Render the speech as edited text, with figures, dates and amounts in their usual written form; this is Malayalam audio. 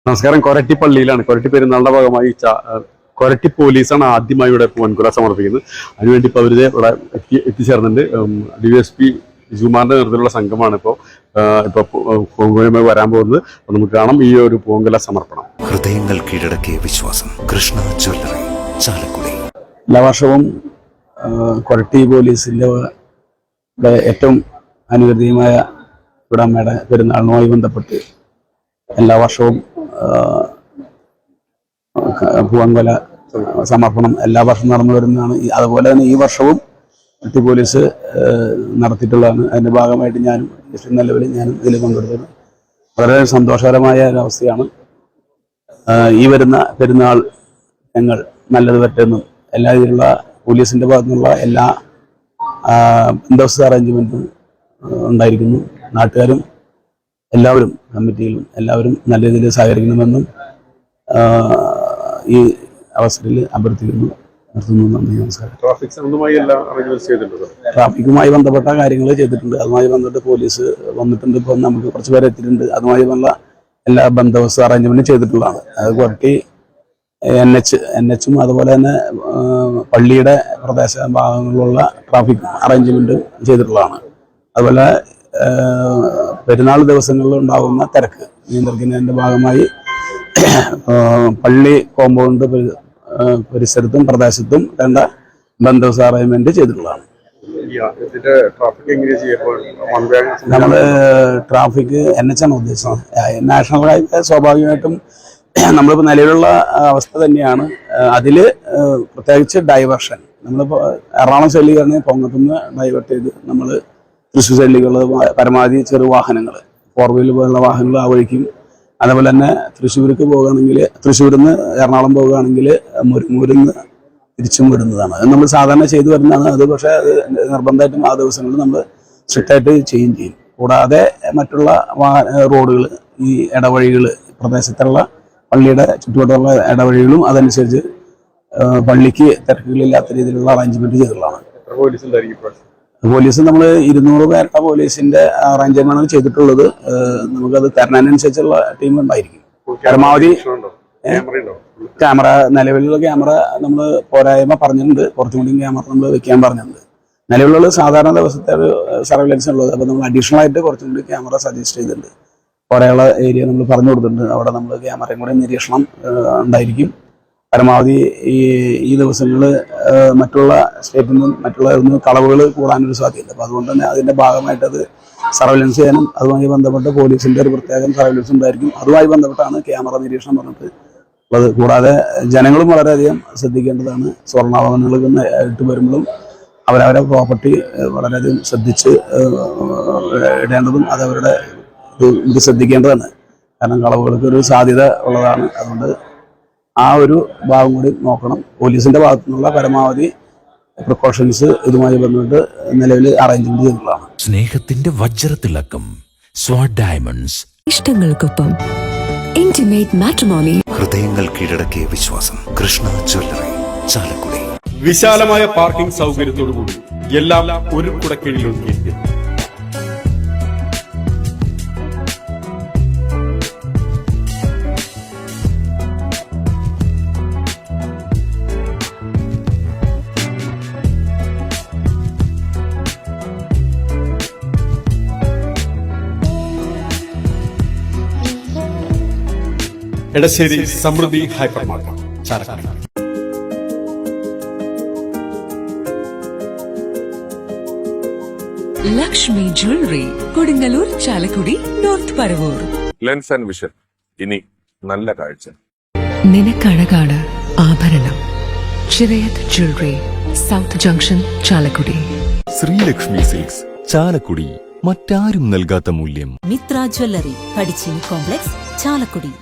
നമസ്കാരം. കൊരട്ടി പള്ളിയിലാണ്. കൊരട്ടി പെരുന്നാളിന്റെ ഭാഗമായി കൊരട്ടി പോലീസാണ് ആദ്യമായി ഇവിടെ പൊൻകുല സമർപ്പിക്കുന്നത്. അതിനുവേണ്ടി ഇപ്പോൾ അവര് ഇവിടെ എത്തിച്ചേർന്നുണ്ട്. DSP ജുമാറിന്റെ നേതൃത്വത്തിലുള്ള സംഘമാണ് ഇപ്പോൾ പൂങ്കുലയുമായി വരാൻ പോകുന്നത്. നമുക്ക് കാണാം ഈ ഒരു പൂങ്കുല സമർപ്പണം. ഹൃദയങ്ങൾ കീഴടക്കിയ വിശ്വാസം. കൃഷ്ണ ജ്വല്ലറി, ചാലക്കുടി. എല്ലാ വർഷവും കൊരട്ടി പോലീസിന്റെ ഏറ്റവും അനുവദനീയമായ ഇവിടമ്മയുടെ പെരുന്നാളിനുമായി ബന്ധപ്പെട്ട് എല്ലാ വർഷവും പൂവൻകൊല സമർപ്പണം എല്ലാ വർഷവും നടന്നു വരുന്നതാണ്. അതുപോലെ തന്നെ ഈ വർഷവും കൊരട്ടി പോലീസ് നടത്തിയിട്ടുള്ളതാണ്. അതിന്റെ ഭാഗമായിട്ട് ഞാനും ഇതിൽ കൊണ്ടുവരുന്നത് വളരെ സന്തോഷകരമായ ഒരവസ്ഥയാണ്. ഈ വരുന്ന പെരുന്നാൾ ഞങ്ങൾ നല്ലത് പറ്റുന്നു എല്ലാ രീതിയിലുള്ള പോലീസിന്റെ ഭാഗത്തു നിന്നുള്ള എല്ലാ ബന്ദോബസ്ത് അറേഞ്ച്മെന്റും ഉണ്ടായിരിക്കുന്നു. നാട്ടുകാരും എല്ലാവരും കമ്മിറ്റിയിലും എല്ലാവരും നല്ല രീതിയിൽ സഹകരിക്കണമെന്നും ഈ അവസരത്തിൽ അഭ്യർത്ഥിക്കുന്നു. നന്ദി, നമസ്കാരം. ട്രാഫിക്കുമായി ബന്ധപ്പെട്ട കാര്യങ്ങൾ ചെയ്തിട്ടുണ്ട്. അതുമായി ബന്ധപ്പെട്ട് പോലീസ് വന്നിട്ടുണ്ട്. ഇപ്പം നമുക്ക് കുറച്ച് പേരെ എത്തിയിട്ടുണ്ട്. അതുമായി ബന്ധ എല്ലാ ബന്ദോബസ്ത് അറേഞ്ച്മെന്റും ചെയ്തിട്ടുള്ളതാണ്. അത് കൊരട്ടി NH അതുപോലെ തന്നെ പള്ളിയുടെ പ്രദേശ ഭാഗങ്ങളിലുള്ള ട്രാഫിക് അറേഞ്ച്മെന്റ് ചെയ്തിട്ടുള്ളതാണ്. അതുപോലെ പെരുന്നാൾ ദിവസങ്ങളിൽ ഉണ്ടാകുന്ന തിരക്ക് നിയന്ത്രിക്കുന്നതിന്റെ ഭാഗമായി പള്ളി കോമ്പൗണ്ട് പരിസരത്തും പ്രദേശത്തും വേണ്ട ബന്ദോബസ്ത് അറേഞ്ച്മെന്റ് ചെയ്തിട്ടുള്ളതാണ്. നമ്മള് ട്രാഫിക് NH ആണ് ഉദ്ദേശിച്ചത്. നാഷണൽ ഹൈവേ സ്വാഭാവികമായിട്ടും നമ്മളിപ്പോൾ നിലവിലുള്ള അവസ്ഥ തന്നെയാണ്. അതിൽ പ്രത്യേകിച്ച് ഡൈവേർഷൻ നമ്മളിപ്പോൾ എറണാകുളം സൈഡിൽ പൊങ്ങത്തുനിന്ന് ഡൈവേർട്ട് ചെയ്ത് നമ്മൾ തൃശ്ശൂർ സൈഡിലേക്കുള്ള പരമാവധി വാഹനങ്ങൾ 4 വീലർ പോലുള്ള വാഹനങ്ങൾ ആ വഴിക്കും, അതേപോലെ തന്നെ തൃശ്ശൂർക്ക് പോകുകയാണെങ്കിൽ തൃശ്ശൂരിൽ നിന്ന് എറണാകുളം പോകുകയാണെങ്കിൽ മുരുന്ന് തിരിച്ചും വിടുന്നതാണ്. അത് നമ്മൾ സാധാരണ ചെയ്തു വരുന്നതാണ്. അത് പക്ഷേ അത് നിർബന്ധമായിട്ടും ആ ദിവസങ്ങളിൽ നമ്മൾ സ്ട്രിക്റ്റായിട്ട് ചെയ്യും. കൂടാതെ മറ്റുള്ള റോഡുകൾ, ഈ ഇടവഴികൾ, പ്രദേശത്തുള്ള പള്ളിയുടെ ചുറ്റുവട്ടമുള്ള ഇടവഴികളും അതനുസരിച്ച് പള്ളിക്ക് തിരക്കുകളില്ലാത്ത രീതിയിലുള്ള അറേഞ്ച്മെന്റ് ചെയ്തിട്ടുള്ളതാണ്. പോലീസ് നമ്മൾ 200 പേരുടെ പോലീസിന്റെ അറേഞ്ച്മെന്റാണ് ചെയ്തിട്ടുള്ളത്. നമുക്കത് തരുന്നതിനനുസരിച്ചുള്ള ടീം ഉണ്ടായിരിക്കും. പരമാവധി ക്യാമറ, നിലവിലുള്ള ക്യാമറ നമ്മൾ പോരായ്മ പറഞ്ഞിട്ടുണ്ട്. കുറച്ചും കൂടി ക്യാമറ നമ്മൾ വെക്കാൻ പറഞ്ഞിട്ടുണ്ട്. നിലവിലുള്ള സാധാരണ ദിവസത്തെ ഒരു സർവൈലൻസ് ഉള്ളത്. അപ്പോൾ നമ്മൾ അഡീഷണൽ ആയിട്ട് കുറച്ചും കൂടി ക്യാമറ സജസ്റ്റ് ചെയ്തിട്ടുണ്ട്. കുറേയുള്ള ഏരിയ നമ്മൾ പറഞ്ഞു കൊടുത്തിട്ടുണ്ട്. അവിടെ നമ്മൾ ക്യാമറയും കൂടെ നിരീക്ഷണം ഉണ്ടായിരിക്കും. പരമാവധി ഈ ദിവസങ്ങളിൽ മറ്റുള്ള സ്റ്റേറ്റിൽ നിന്നും മറ്റുള്ള കളവുകൾ കൂടാനൊരു സാധ്യത. അപ്പോൾ അതുകൊണ്ട് തന്നെ അതിൻ്റെ ഭാഗമായിട്ട് അത് സർവൈലൻസ് ചെയ്യാനും അതുമായി ബന്ധപ്പെട്ട് പോലീസിൻ്റെ ഒരു പ്രത്യേകം സർവൈലൻസ് ഉണ്ടായിരിക്കും. അതുമായി ബന്ധപ്പെട്ടാണ് ക്യാമറ നിരീക്ഷണം പറഞ്ഞിട്ട് ഉള്ളത്. കൂടാതെ ജനങ്ങളും വളരെയധികം ശ്രദ്ധിക്കേണ്ടതാണ്. സ്വർണ്ണാഭരണങ്ങൾ ഇട്ട് വരുമ്പോഴും അവരവരെ പ്രോപ്പർട്ടി വളരെയധികം ശ്രദ്ധിച്ച് ഇടേണ്ടതും അതവരുടെ ഇത് ശ്രദ്ധിക്കേണ്ടതാണ്. കാരണം കളവുകൾക്ക് ഒരു സാധ്യത ഉള്ളതാണ്. അതുകൊണ്ട് ആ ഒരു ഭാഗം കൂടി നോക്കണം. പോലീസിന്റെ ഭാഗത്തു നിന്നുള്ള പരമാവധി പ്രിക്കോഷൻസ് ഇതുമായി ബന്ധപ്പെട്ട് നിലവിൽ അറേഞ്ച്മെന്റ് ചെയ്തിട്ടുള്ളതാണ്. സ്നേഹത്തിന്റെ വജ്രത്തിളക്കം സ്വാഡ് ഡയമണ്ട്സ്. ഇഷ്ടങ്ങൾക്കൊപ്പം ഇന്റിമേറ്റ് മാട്രിമോണി. ഹൃദയങ്ങൾ കീഴടക്കിയ വിശ്വാസം. കൃഷ്ണ ജ്വല്ലറി, ചാലക്കുടി. വിശാലമായ പാർക്കിംഗ് സൗകര്യത്തോടുകൂടി എല്ലാം ഒരു കുടക്കീഴിലൊതുക്കിയിരിക്കുന്നു. Edassery Samruddhi hyper market, Chalakudy. Lakshmi jewellery, Kodungallur, Chalakudy, north Paravur. Lens and vision, ഇനി നല്ല കാഴ്ച. നിനക്കഴകാണ് ആഭരണം. Chirayath jewellery, south junction, Chalakudy. Sreelakshmi silks, Chalakudy. മറ്റാരും നൽകാത്ത മൂല്യം. Mithra jewellery, Padichini complex, Chalakudy.